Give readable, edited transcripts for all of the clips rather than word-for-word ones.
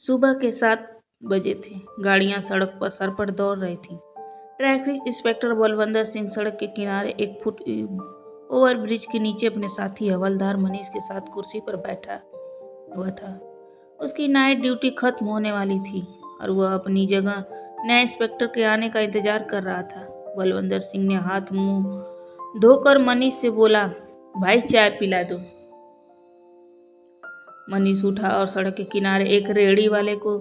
सुबह के 7 बजे थे। गाड़ियां सड़क पर सर पर दौड़ रही थीं। ट्रैफिक इंस्पेक्टर बलवंदर सिंह सड़क के किनारे 1 फुट ओवर ब्रिज के नीचे अपने साथी हवलदार मनीष के साथ कुर्सी पर बैठा हुआ था। उसकी नाइट ड्यूटी खत्म होने वाली थी और वह अपनी जगह नए इंस्पेक्टर के आने का इंतजार कर रहा था। बलवंदर सिंह ने हाथ मुंह धोकर मनीष से बोला, भाई चाय पिला दो। मनीष उठा और सड़क के किनारे एक रेहड़ी वाले को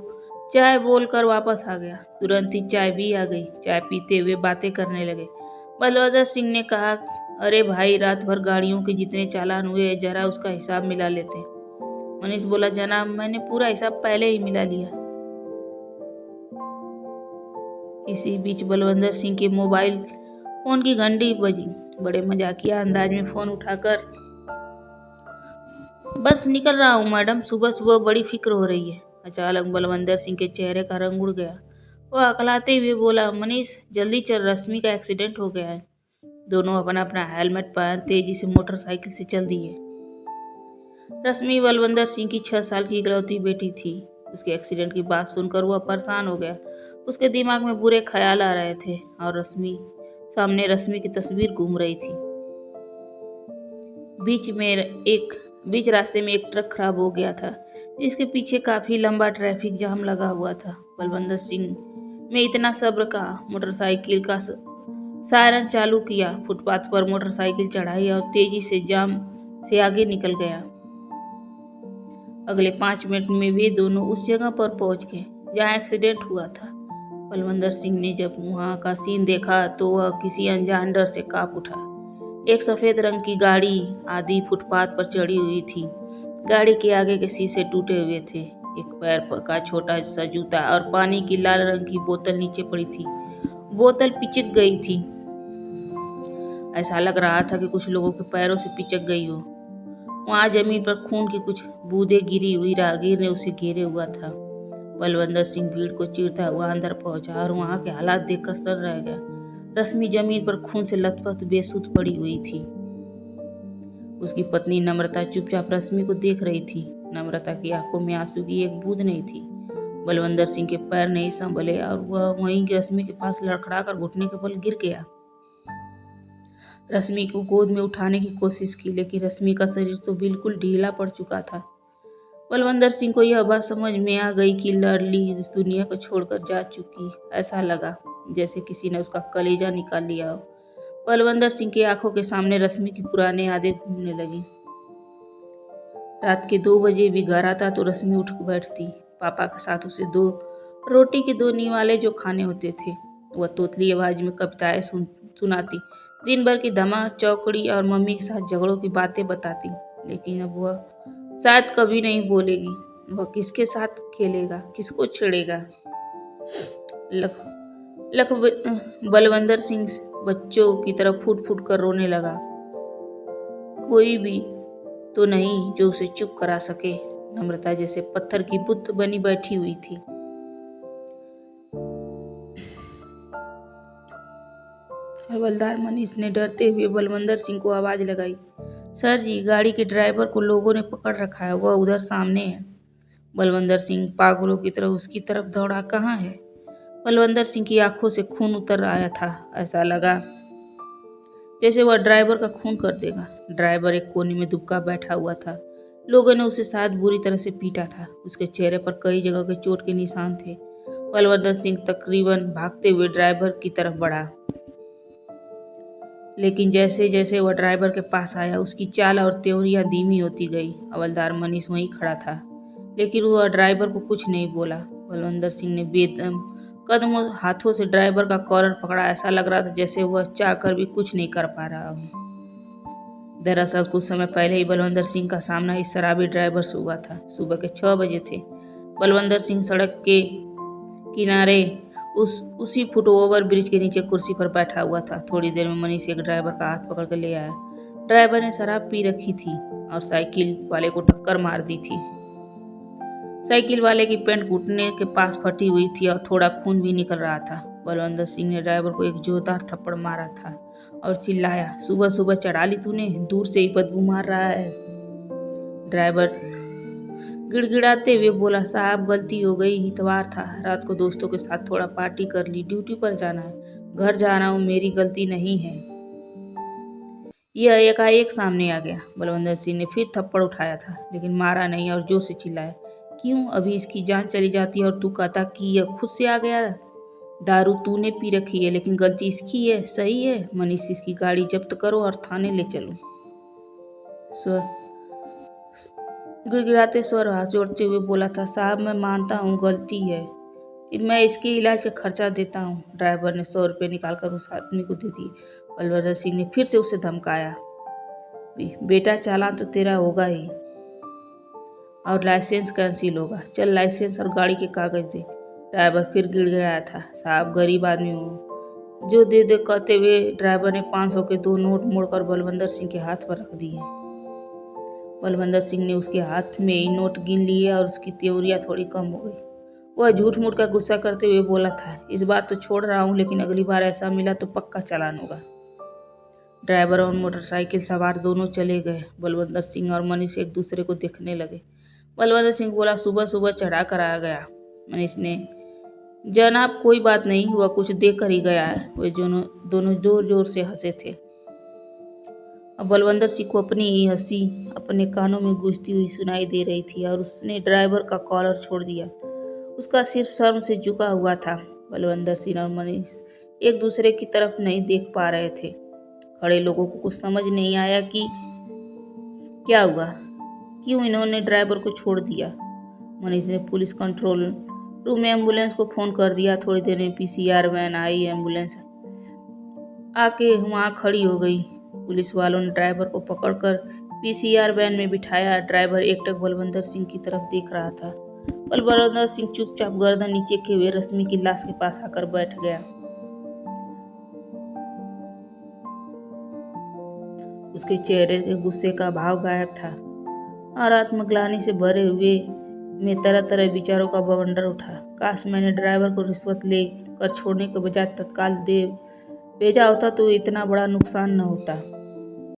चाय बोलकर वापस आ गया। तुरंत ही चाय भी आ गई। चाय पीते हुए बातें करने लगे। बलवंदर सिंह ने कहा, अरे भाई, रात भर गाड़ियों के जितने चालान हुए जरा उसका हिसाब मिला लेते। मनीष बोला, जनाब मैंने पूरा हिसाब पहले ही मिला लिया। इसी बीच बलवंदर सिंह के मोबाइल फोन की घंटी बजी। बड़े मजाकिया अंदाज में फोन उठाकर, बस निकल रहा हूँ मैडम, सुबह सुबह बड़ी फिक्र हो रही है। अचानक बलवंदर सिंह के चेहरे का रंग उड़ गया। वह अकलाते हुए बोला, मनीष जल्दी चल, रश्मि का एक्सीडेंट हो गया है। दोनों अपना अपना हेलमेट पहन तेजी से मोटरसाइकिल से चल दिए। रश्मि बलवंदर सिंह की 6 साल की इकलौती बेटी थी। उसके एक्सीडेंट की बात सुनकर वह परेशान हो गया। उसके दिमाग में बुरे ख्याल आ रहे थे और सामने रश्मि की तस्वीर घूम रही थी। बीच रास्ते में एक ट्रक खराब हो गया था, जिसके पीछे काफी लंबा ट्रैफिक जाम लगा हुआ था। बलवंदर सिंह में इतना सब्र कहा। मोटरसाइकिल का सायरन चालू किया, फुटपाथ पर मोटरसाइकिल चढ़ाई और तेजी से जाम से आगे निकल गया। अगले 5 मिनट में वे दोनों उस जगह पर पहुंच गए जहां एक्सीडेंट हुआ था। बलवंदर सिंह ने जब वहां का सीन देखा तो वह किसी अनजान डर से कांप उठा। एक सफेद रंग की गाड़ी आधी फुटपाथ पर चढ़ी हुई थी। गाड़ी के आगे के शीशे टूटे हुए थे। एक पैर का छोटा सा जूता और पानी की लाल रंग की बोतल नीचे पड़ी थी। बोतल पिचक गई थी। ऐसा लग रहा था कि कुछ लोगों के पैरों से पिचक गई हो। वहां जमीन पर खून की कुछ बूंदें गिरी हुई राहगीर ने उसे घेरे हुआ था। बलवंदर सिंह भीड़ को चीरता हुआ अंदर पहुंचा और वहां के हालात देखकर सर रह गया। रश्मि जमीन पर खून से लथपथ बेसुध पड़ी हुई थी। उसकी पत्नी नम्रता चुपचाप रश्मि को देख रही थी। नम्रता की आंखों में आंसू की एक बूंद नहीं थी। बलवंदर सिंह के पैर नहीं संभले और वह वहीं रश्मि के पास लड़खड़ाकर घुटने के बल गिर गया। रश्मि को गोद में उठाने की कोशिश की, लेकिन रश्मि का शरीर तो बिल्कुल ढीला पड़ चुका था। बलवंदर सिंह को यह बात समझ में आ गई कि लाडली इस दुनिया को छोड़कर जा चुकी। ऐसा लगा जैसे किसी ने उसका कलेजा निकाल लिया हो। बलवंदर सिंह की आंखों के सामने रश्मि की पुरानी यादें घूमने लगी। रात के 2 बजे भी घर आता तो रश्मि उठ बैठती। पापा के साथ उसे रोटी के 2 निवाले जो खाने होते थे। वह तोतली आवाज में कविताएं सुनाती, दिन भर की धमा चौकड़ी और मम्मी के साथ झगड़ों की बातें बताती। लेकिन अब वह शायद कभी नहीं बोलेगी। वह किसके साथ खेलेगा, किसको छेड़ेगा। बलवंदर सिंह बच्चों की तरह फूट फूट कर रोने लगा। कोई भी तो नहीं जो उसे चुप करा सके। नम्रता जैसे पत्थर की बुत बनी बैठी हुई थी। हवलदार मनीष ने डरते हुए बलवंदर सिंह को आवाज लगाई, सर जी, गाड़ी के ड्राइवर को लोगों ने पकड़ रखा है, वह उधर सामने है। बलवंदर सिंह पागलों की तरह उसकी तरफ दौड़ा। कहाँ है? बलवंदर सिंह की आंखों से खून उतर आया था। ऐसा लगा जैसे वह ड्राइवर का खून कर देगा। ड्राइवर एक कोने में दुबका बैठा हुआ था। लोगों ने उसे शायद बुरी तरह से पीटा था। उसके चेहरे पर कई जगह के चोट के निशान थे। बलवंदर सिंह तकरीबन भागते हुए ड्राइवर की तरफ बढ़ा, लेकिन जैसे जैसे वह ड्राइवर के पास आया उसकी चाल और त्योरियां धीमी होती गई। हवलदार मनीष वहीं खड़ा था, लेकिन वह ड्राइवर को कुछ नहीं बोला। बलवंदर सिंह ने बेदम कदमों हाथों से ड्राइवर का कॉलर पकड़ा। ऐसा लग रहा था जैसे वह चाहकर भी कुछ नहीं कर पा रहा हो। दरअसल कुछ समय पहले ही बलवंदर सिंह का सामना इस शराबी ड्राइवर से हुआ था। सुबह के 6 बजे थे। बलवंदर सिंह सड़क के किनारे उसी फुट ओवर ब्रिज के नीचे कुर्सी पर बैठा हुआ था। थोड़ी देर में मनीष एक ड्राइवर का हाथ पकड़ कर ले आया। ड्राइवर ने शराब पी रखी थी और साइकिल वाले को टक्कर मार दी थी। साइकिल वाले की पैंट घुटने के पास फटी हुई थी और थोड़ा खून भी निकल रहा था। बलवंदर सिंह ने ड्राइवर को एक जोरदार थप्पड़ मारा था और चिल्लाया, सुबह सुबह चढ़ा ली तूने, दूर से ही बदबू मार रहा है। ड्राइवर गिड़गिड़ाते हुए बोला, साहब गलती हो गई, इतवार था, रात को दोस्तों के साथ थोड़ा पार्टी कर ली, ड्यूटी पर जाना है, घर जा रहा हूँ, मेरी गलती नहीं है। यह एकाएक सामने आ गया। बलवंतर सिंह ने फिर थप्पड़ उठाया था, लेकिन मारा नहीं और जोर से चिल्लाया, क्यों? अभी इसकी जान चली जाती और तू कहता कि यह खुद से आ गया। दारू तूने पी रखी है, लेकिन गलती इसकी है, सही है। मनीष, इसकी गाड़ी जब्त करो और थाने ले चलो। गिड़गिड़ाते स्वर हाथ जोड़ते हुए बोला था, साहब मैं मानता हूँ गलती है, मैं इसके इलाज का खर्चा देता हूँ। ड्राइवर ने 100 रुपये निकालकर उस आदमी को दे दिए। बलवंतर सिंह ने फिर से उसे धमकाया, बेटा चालान तो तेरा होगा ही और लाइसेंस कैंसिल होगा, चल लाइसेंस और गाड़ी के कागज दे। ड्राइवर फिर गिड़गिड़ाया था, साहब गरीब आदमी हूँ, जो दे दे कहते हुए ड्राइवर ने 500 के 2 नोट मोड़कर बलवंतर सिंह के हाथ पर रख दिए। बलवंतर सिंह ने उसके हाथ में ही नोट गिन लिए और उसकी त्योरियां थोड़ी कम हो गई। वह झूठ मूठ का गुस्सा करते हुए बोला था, इस बार तो छोड़ रहा हूँ, लेकिन अगली बार ऐसा मिला तो पक्का चालान होगा। ड्राइवर और मोटरसाइकिल सवार दोनों चले गए। बलवंतर सिंह और मनीष एक दूसरे को देखने लगे। बलवंतर सिंह बोला, सुबह सुबह चढ़ा कर आ गया। मनीष ने, जनाब कोई बात नहीं, वह कुछ देकर कर ही गया है। वे दोनों जोर जोर से हंसे थे। अब बलवंतर सिंह को अपनी ही हंसी अपने कानों में गूंजती हुई सुनाई दे रही थी और उसने ड्राइवर का कॉलर छोड़ दिया। उसका सिर शर्म से झुका हुआ था। बलवंतर सिंह और मनीष एक दूसरे की तरफ नहीं देख पा रहे थे। खड़े लोगों को कुछ समझ नहीं आया कि क्या हुआ, क्यों इन्होंने ड्राइवर को छोड़ दिया। मनीष ने पुलिस कंट्रोल रूम में एम्बुलेंस को फोन कर दिया। थोड़ी देर में पीसीआर वैन आई। एम्बुलेंस आके वहां खड़ी हो गई। पुलिस वालों ने ड्राइवर को पकड़कर पीसीआर वैन में बिठाया। ड्राइवर एकटक बलवंतर सिंह की तरफ देख रहा था। बलवंतर सिंह चुपचाप गर्दन नीचे किए हुए रश्मि की लाश के पास आकर बैठ गया। उसके चेहरे से गुस्से का भाव गायब था और आत्मग्लानि से भरे हुए में तरह तरह विचारों का बवंडर उठा। काश मैंने ड्राइवर को रिश्वत ले कर छोड़ने के बजाय तत्काल दे भेजा होता तो इतना बड़ा नुकसान न होता।